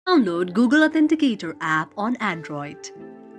Download Google Authenticator app on Android.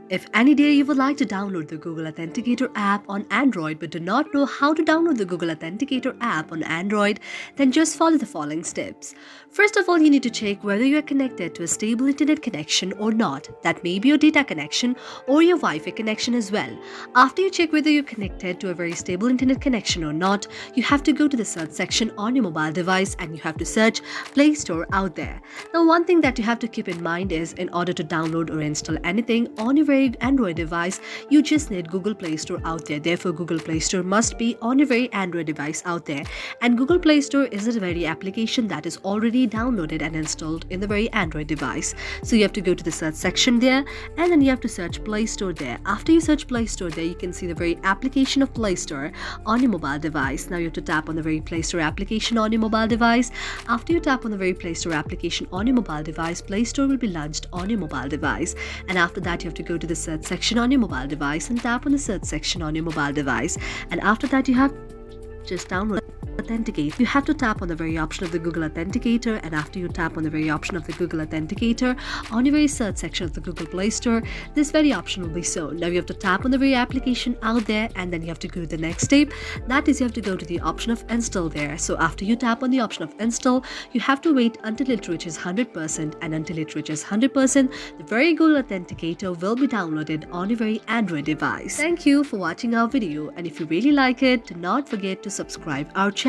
If any day you would like to download the Google Authenticator app on Android but do not know how to download the Google Authenticator app on Android, then just follow the following steps. First of all, you need to check whether you are connected to a stable internet connection or not. That may be your data connection or your Wi-Fi connection as well. After you check whether you're connected to a very stable internet connection or not, you have to go to the search section on your mobile device and you have to search Play Store out there. Now, one thing that you have to keep in mind is in order to download or install anything on your very Android device, you just need Google Play Store out there. Therefore, Google Play Store must be on your very Android device out there. And Google Play Store is a very application that is already downloaded and installed in the very Android device. So you have to go to the search section there and then you have to search Play Store there. After you search Play Store there, you can see the very application of Play Store on your mobile device. Now you have to tap on the very Play Store application on your mobile device. After you tap on the very Play Store application on your mobile device, Play Store will be launched on your mobile device. And after that, you have to go to the search section on your mobile device and tap on the search section on your mobile device. And after that, you have just download Authenticate. You have to tap on the very option of the Google Authenticator, and after you tap on the very option of the Google Authenticator on your very search section of the Google Play Store, this very option will be shown. Now you have to tap on the very application out there and then you have to go to the next step. That is, you have to go to the option of install there. So after you tap on the option of install, you have to wait until it reaches 100%, and until it reaches 100%, the very Google Authenticator will be downloaded on your very Android device. Thank you for watching our video, and if you really like it, do not forget to subscribe our channel.